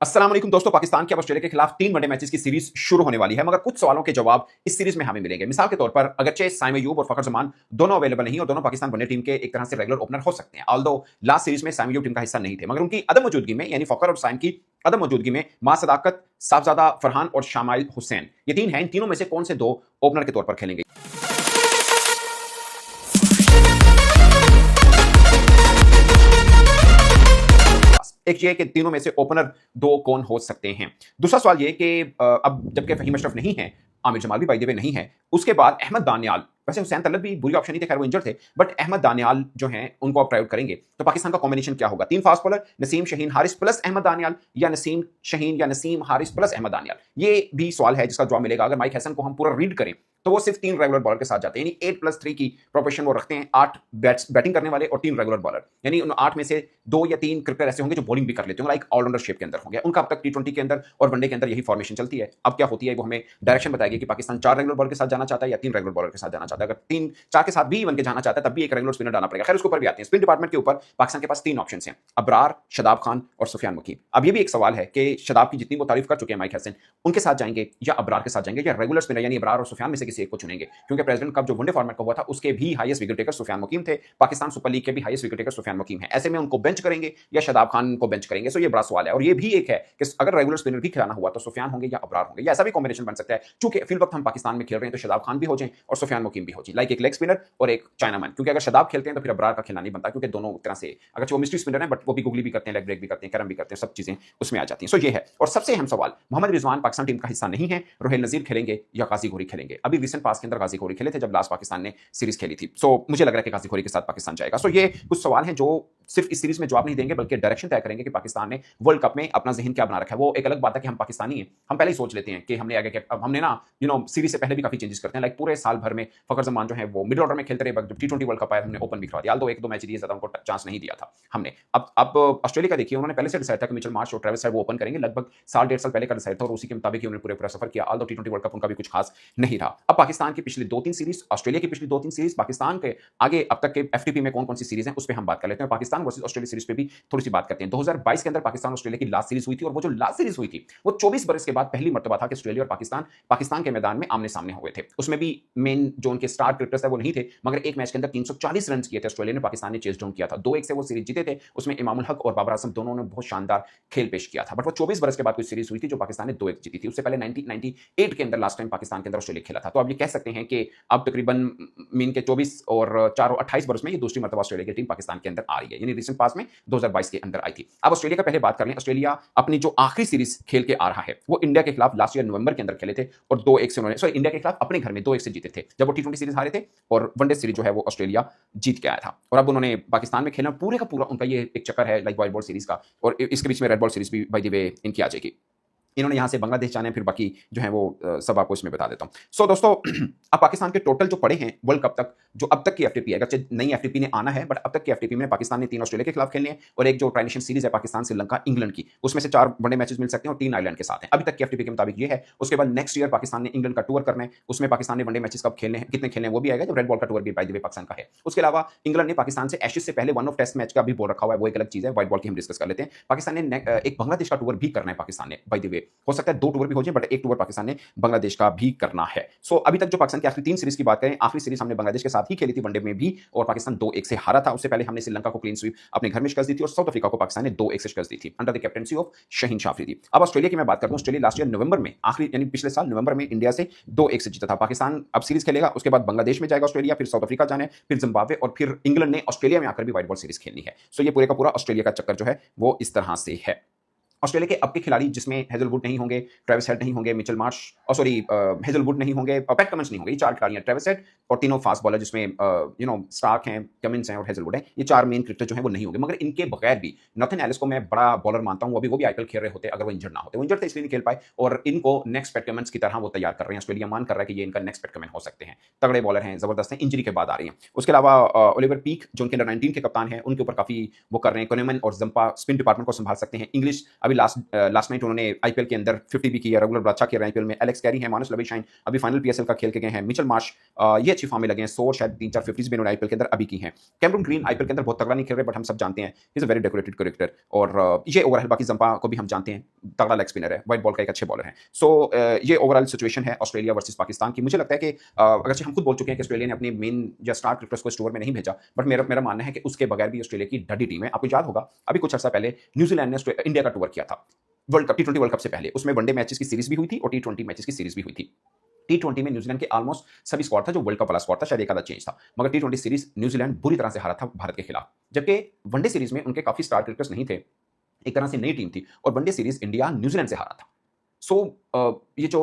अस्सलाम वालेकुम दोस्तों, पाकिस्तान की अब ऑस्ट्रेलिया के खिलाफ 3 वनडे मैचेस की सीरीज शुरू होने वाली है, मगर कुछ सवालों के जवाब इस सीरीज में हमें मिलेंगे। मिसाल के तौर पर अगरचे साइम अयूब और फखर जमान दोनों अवेलेबल नहीं और दोनों पाकिस्तान वनडे टीम के एक तरह से रेगुलर ओपनर हो सकते हैं। ऑल्दो लास्ट सीरीज में साइम अयूब टीम का हिस्सा नहीं थे, मगर उनकी अदम मौजूदगी में यानी फखर और साइम की अदम मौजूदगी में मां सदाकत, साहबजादा फरहान और शामाइल हुसैन ये तीन हैं। इन तीनों में से कौन से दो ओपनर के तौर पर खेलेंगे? एक ये कि तीनों में से ओपनर दो कौन हो सकते हैं। दूसरा सवाल ये कि अब जबकि फहीम अशरफ नहीं है, आमिर जमाल भी बाय द वे नहीं है, उसके बाद अहमद दानियाल, वैसे हुसैन तलत भी बुरी ऑप्शन नहीं थे, खैर वो इंजर्ड थे, बट अहमद दानियाल जो हैं उनको आप ट्राई करेंगे तो पाकिस्तान का कॉम्बिनेशन क्या होगा? 3 fast bowler Naseem Shaheen Haris plus Ahmed Daniyal या नसीम शहीन या नसीम हारिस प्लस अहमद दानियाल, ये भी सवाल है जिसका जवाब मिलेगा अगर माइक हसन को हम पूरा रीड करें तो वो सिर्फ 3 रेगुलर बॉलर के साथ जाते हैं, यानी 8+3 की प्रोपोर्शन वो रखते हैं। 8 बैटिंग करने वाले और 3 रेगुलर बॉलर, यानी उन 8 में से 2 या 3 क्रिकेटर ऐसे होंगे जो बॉलिंग भी कर लेते होंगे, लाइक ऑलराउंडर शेप के अंदर होंगे। उनका अब तक टी20 के अंदर और वनडे के अंदर यही फॉर्मेशन चलती है। अब क्या होती है वो हमें डायरेक्शन बताएगी कि पाकिस्तान 4 रेगुलर बॉलर के साथ जाना चाहता है या 3 रेगुलर बॉलर के साथ जाना चाहता है। अगर 4 के साथ भी इवन के जाना चाहता है तब भी एक रेगुलर स्पिनर डालना पड़ेगा। खैर उसके ऊपर भी आते हैं। स्पिन डिपार्टमेंट के ऊपर पाकिस्तान के पास 3 ऑप्शन हैं, अबरार, शदाब खान और सुफियान मुकीम। अब ये भी एक सवाल है कि शदाब की जितनी वो तारीफ कर चुके हैं माइक हसन, उनके साथ जाएंगे या अबरार के साथ जाएंगे या रेगुलर स्पिनर यानी अबरार और सुफियान में से किसी एक को चुनेंगे, क्योंकि प्रेसिडेंट कप जो वनडे फॉर्मेट का हुआ था उसके भी हाईएस्ट विकेट टेकर सुफियान मुकीम थे। पाकिस्तान सुपर लीग के भी हाईएस्ट विकेट टेकर सुफियान मुकीम है। ऐसे में उनको बेंच करेंगे या शदाब खान को बेंच करेंगे? सो ये बड़ा सवाल है। और ये भी एक है कि अगर रेगुलर स्पिनर भी खिलाना हुआ तो सुफियान होंगे या अबरार होंगे, या ऐसा भी कॉम्बिनेशन बन सकता है। चूंकि फिल वक्त हम पाकिस्तान में खेल रहे हैं तो शदाब खान भी हो जाए और सुफियान मुकीम भी हो जाए, लाइक एक लेग स्पिनर और एक चाइनामैन, क्योंकि अगर शदाब खेलते हैं तो फिर अबरार का खेलना नहीं बनता, क्योंकि दोनों तरह से अगर वो मिस्ट्री स्पिनर है बट वो भी गुगली भी करते हैं, लेग ब्रेक भी करते हैं, कैरम भी करते हैं, सब चीजें उसमें आ जाती हैं। सो ये है। और सबसे अहम सवाल, मोहम्मद रिजवान पाकिस्तान टीम का हिस्सा नहीं है, रोहिल नजीर खेलेंगे या गाजी घोरी खेलेंगे? अभी रिसेंट पास के अंदर गाजी घोरी खेले थे जब लास्ट पाकिस्तान ने सीरीज खेली थी। सो मुझे लग रहा है कि गाजी घोरी के साथ पाकिस्तान जाएगा। सो ये कुछ सवाल हैं जो सिर्फ इस सीरीज में जवाब नहीं देंगे बल्कि डायरेक्शन तय करेंगे कि पाकिस्तान ने वर्ल्ड कप में अपना जहन क्या बना रखा है। वो एक अलग बात है कि हम पाकिस्तानी हैं, हम पहले ही सोच लेते हैं कि हमने आगे क्या, अब हमने ना सीरीज से पहले भी काफी चेंजेस करते हैं, लाइक पूरे साल भर में फखर जमान जो है वो मिडिल ऑर्डर में खेलते रहे, जब टी20 वर्ल्ड कप आया हमने ओपन भी करवा दिया, तो 1-2 मैच दिए, ज्यादा उनको चांस नहीं दिया था हमने। अब ऑस्ट्रेलिया का देखिए, उन्होंने पहले से डिसाइड था कि मिचेल मार्श और ट्रेविस हेड वो ओपन करेंगे, लगभग साल 1.5 साल पहले का डिसाइड था और उसी के मुताबिक उन्होंने पूरा सफर किया। ऑल्दो टी20 वर्ल्ड कप उनका भी कुछ खास नहीं रहा। अब पाकिस्तान की पिछली 2-3 सीरीज, ऑस्ट्रेलिया की पिछली 2-3 सीरीज, पाकिस्तान के आगे अब तक के एफटीपी में कौन कौन सी सीरीज हैं उस पर हम बात कर लेते हैं। पाकिस्तान वर्सेस ऑस्ट्रेलिया सीरीज पे भी थोड़ी सी बात करते हैं। 2022 के अंदर पाकिस्तान ऑस्ट्रेलिया की लास्ट सीरीज हुई थी और वो जो लास्ट सीरीज हुई थी वो 24 बरस के बाद पहली मर्तबा था कि ऑस्ट्रेलिया और पाकिस्तान के मैदान में आमने सामने हुए थे। उसमें भी मेन जो उनके स्टार क्रिकेटर्स थे वो नहीं थे, मगर एक मैच के अंदर 340 रन किए थे ऑस्ट्रेलिया ने, पाकिस्तान ने चेस डाउन किया था। 2-1 से वो सीरीज जीते थे। उसमें इमामुल हक और बाबर आजम दोनों ने बहुत शानदार खेल पेश किया था। बट वो 24 बरस के बाद कोई सीरीज हुई थी जो पाकिस्तान ने 2-1 जीती थी। उससे पहले 1998 के अंदर लास्ट टाइम पाकिस्तान के अंदर ऑस्ट्रेलिया खेला था। तो आप ये कह सकते हैं कि अब तकरीबन मीन के 24 और 4 और 28 बरस में ये दूसरी मर्तबा ऑस्ट्रेलिया की टीम पाकिस्तान के अंदर आ रही है, यानी रिसेंट पास में 2022 के अंदर आई थी। अब ऑस्ट्रेलिया का पहले बात कर लें। ऑस्ट्रेलिया अपनी जो आखिरी सीरीज खेल के आ रहा है वो इंडिया के खिलाफ लास्ट ईयर नवंबर के अंदर खेले थे और 2-1 से उन्होंने इंडिया के खिलाफ अपने घर में 2-1 से जीते थे जब वो टी20 सीरीज हारे थे, और वनडे सीरीज जो है वो ऑस्ट्रेलिया जीत के आया था। और अब उन्होंने पाकिस्तान में खेलना पूरे का पूरा उनका ये एक चक्कर है, लाइक व्हाइट बॉल सीरीज का, और इसके बीच में रेड बॉल सीरीज भी बाय द वे इनकी आ जाएगी। इन्होंने यहाँ से बांग्लादेश जाने, फिर बाकी जो है वो सब आपको इसमें बता देता हूँ। सो दोस्तों, अब पाकिस्तान के टोटल जो पड़े हैं वर्ल्ड कप तक, जो अब तक की एफटीपी है, अगर नई एफटीपी ने आना है बट अब तक की एफटीपी में पाकिस्तान ने 3 ऑस्ट्रेलिया के खिलाफ खेलने हैं और एक जो ट्राइनेशन सीरीज है पाकिस्तान श्रीलंका इंग्लैंड की, उसमें से 4 वनडे मैचेस मिल सकते हैं और 3 आयरलैंड के साथ हैं। अभी तक की एफटीपी के मुताबिक ये है। उसके बाद नेक्स्ट ईयर पाकिस्तान ने इंग्लैंड का टूर करना है, उसमें पाकिस्तान ने वनडे मैचेस कब खेलने हैं, कितने खेलने हैं वो भी आएगा, जो रेड बॉल का टूर भी बाय द वे पाकिस्तान का है। उसके अलावा इंग्लैंड ने पाकिस्तान से एशेज से पहले वन ऑफ टेस्ट मैच का भी बोल रखा हुआ है, वो एक अलग चीज है, व्हाइट बॉल की हम डिस्कस कर लेते हैं। पाकिस्तान ने एक बांग्लादेश का टूर भी करना है पाकिस्तान ने, बाय द वे हो सकता है 2 टूर भी हो जाए, बट एक टूर पाकिस्तान ने बांग्लादेश का भी करना है। सो अभी तक जो पाकिस्तान की आखिरी 3 सीरीज की बात करें, आखिरी सीरीज हमने बांग्लादेश के साथ ही खेली थी वनडे में भी, और पाकिस्तान 2-1 से हारा था। उससे पहले हमने श्रीलंका को क्लीन स्वीप अपने घर में शिकस्त दी थी और साउथ अफ्रीका को पाकिस्तान ने 2-1 से शिकस्त दी थी under the captaincy of Shaheen Shah Afridi. अब ऑस्ट्रेलिया की मैं बात करता हूं। ऑस्ट्रेलिया लास्ट ईयर नवंबर में, आखिरी यानी पिछले साल नवंबर में इंडिया से 2-1 से जीता था। पाकिस्तान अब सीरीज खेलेगा, उसके बाद बांग्लादेश में जाएगा ऑस्ट्रेलिया, फिर साउथ अफ्रीका जाना है, फिर जिम्बाब्वे, और फिर इंग्लैंड ने ऑस्ट्रेलिया में आकर भी व्हाइट बॉल सीरीज खेलनी है। सो ये पूरे का पूरा ऑस्ट्रेलिया का चक्कर जो है वो इस तरह से है। ऑस्ट्रेलिया के अब के खिलाड़ी जिसमें हेजलवुड नहीं होंगे, ट्रेविस हेड नहीं होंगे, मिचेल मार्श हेजलवुड नहीं होंगे और पैट कमिंस नहीं होंगे। ये 4 खिलाड़ी हैं, ट्रेविस हेड और तीनों फास्ट बॉलर जिसमें स्टार्क हैं, कमिंस हैं और हेजलवुड हैं। ये 4 मेन क्रिकेटर जो हैं वो नहीं होंगे। मगर इनके बगैर भी नॉथन एलिस को मैं बड़ा बॉलर मानता हूं। वो भी आईपीएल खेल रहे होते अगर वो इंजर्ड ना होते। वो इंजर्ड थे इसलिए नहीं खेल पाए, और इनको नेक्स्ट पैट कमिंस की तरह वो तैयार कर रहे हैं। ऑस्ट्रेलिया मान कर रहा है कि ये इनका नेक्स्ट पैट कमिंस हो सकते हैं। तगड़े बॉलर हैं, जबरदस्त हैं, इंजरी के बाद आ रही हैं। उसके अलावा ओलिवर पीक जो उनके अंडर 19 के कप्तान हैं, उनके ऊपर काफी वो कर रहे हैं। कोनेमन और जंपा स्पिन डिपार्टमेंट को संभाल सकते हैं। इंग्लिश अभी अभी लास्ट नाइट उन्होंने आईपीएल के अंदर 50 भी की है, रेगुलर अच्छा खेल रहे हैं आईपीएल में। एलेक्स कैरी है, मानुस लेविशाइन अभी फाइनल पीएसएल का खेल के गए हैं। मिचेल मार्श ये अच्छी फॉर्म में लगे हैं, 100 शायद 3-4 50s भी इन्होंने आईपीएल के अंदर अभी की हैं। कैमरून ग्रीन आईपीएल के अंदर बहुत तगड़ा नहीं खेल रहे, बट हम सब जानते हैं is a very decorated character. और ये ओवरऑल बाकी जंपा को भी हम जानते हैं, तगड़ा लेग स्पिनर है, व्हाइट बॉल का एक अच्छे बॉलर है। सो ये ओवरऑल सिचुएशन है ऑस्ट्रेलिया वर्सेस पाकिस्तान की। मुझे लगता है कि अगर हम खुद बोल चुके हैं कि ऑस्ट्रेलिया ने अपने मेन या स्टार क्रिकेटर्स को स्टोर में नहीं भेजा, बट मेरा मानना है कि उसके बगैर भी ऑस्ट्रेलिया की ढड़ी टीम है। आपको याद होगा अभी कुछ अर्सा पहले न्यूजीलैंड ने इंडिया का टूर किया था वर्ल्ड कप, टी20 वर्ल्ड कप से पहले। उसमें वनडे मैचेस की सीरीज भी हुई थी और टी20 मैचेस की सीरीज भी हुई थी। टी20 में न्यूजीलैंड के ऑलमोस्ट सभी स्क्वाड था जो वर्ल्ड कप वाला स्क्वाड था, शायद एक आधा चेंज था, मगर टी20 सीरीज न्यूजीलैंड बुरी तरह से हारा था भारत के खिलाफ। जबकि वनडे सीरीज में उनके काफी स्टार क्रिकेटर्स नहीं थे, एक तरह से नई टीम थी, और वनडे सीरीज इंडिया न्यूजीलैंड से हारा था। सो ये जो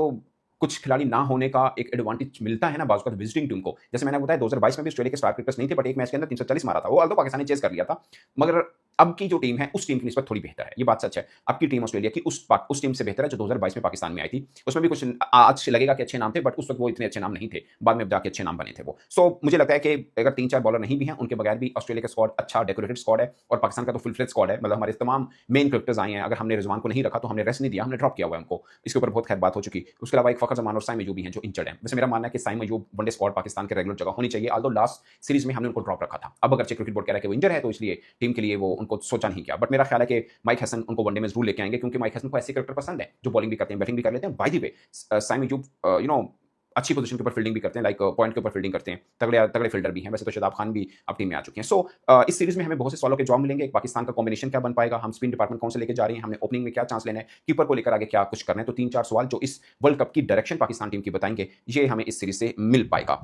कुछ खिलाड़ी ना होने का एक एडवांटेज मिलता है ना बाजू का विजिटिंग टीम को, जैसे मैंने बताया 2022 में भी ऑस्ट्रेलिया के स्टार क्रिकेटर्स नहीं थे, बट एक मैच के अंदर 340 मारा था, वो ऑल्दो पाकिस्तान ने चेस कर लिया था, मगर अब की जो टीम है उस टीम की निस्बत थोड़ी बेहतर है, ये बात सच है। अब की टीम ऑस्ट्रेलिया की उस टीम से बेहतर है जो 2022 में पाकिस्तान में आई थी। उसमें भी कुछ आज लगेगा कि अच्छे नाम थे, बट उस वक्त वो इतने अच्छे नाम नहीं थे, बाद में जाके अच्छे नाम बने थे वो। सो मुझे लगता है कि अगर 3-4 बॉलर नहीं भी हैं, उनके बगैर भी ऑस्ट्रेलिया का स्क्वाड अच्छा डेकोरेटेड स्क्वाड है, और पाकिस्तान का तो फुल फ्लेज स्क्वाड है। मतलब हमारे तमाम मेन क्रिकेटर्स आए हैं, अगर हमने रिजवान को नहीं रखा तो हमने रेस्ट नहीं दिया, हमने ड्रॉप किया हुआ है उनको, इसके ऊपर बहुत खैर बात हो चुकी। उसके अलावा एक फखर जमान और साइम अयूब भी हैं जो इंजर्ड हैं। वैसे मेरा मानना है कि साइम अयूब वनडे स्क्वाड पाकिस्तान के रेगुलर जगह होनी चाहिए, ऑल्दो लास्ट सीरीज में हमने उनको ड्रॉप रखा था। अब अगर क्रिकेट बोर्ड कह रहा है कि वो इंजर है तो इसलिए टीम के लिए वो उनको सोचा नहीं किया, बट मेरा ख्याल है कि माइक हसन उनको वनडे में जरूर लेके आएंगे, क्योंकि माइक हसन को ऐसे क्रिकेटर पसंद है जो बॉलिंग भी करते हैं, बैटिंग भी कर लेते हैं। By the way Saim Ayub अच्छी पोजीशन के ऊपर फील्डिंग भी करते हैं, लाइक पॉइंट के ऊपर फील्डिंग करते हैं, तगड़े तगड़े फील्डर भी हैं। वैसे तो शादाब खान भी अब टीम में आ चुके हैं। सो इस सीरीज में हमें बहुत से सवालों के जवाब मिलेंगे। एक पाकिस्तान का कॉम्बिनेशन क्या बन पाएगा, हम स्पिन डिपार्टमेंट कौन से लेके जा रहे हैं, हमने ओपनिंग में क्या चांस लेना है, कीपर को लेकर आगे क्या कुछ करना है। तो 3-4 सवाल जो इस वर्ल्ड कप की डायरेक्शन पाकिस्तान टीम की बताएंगे, ये हमें इस सीरीज से मिल पाएगा।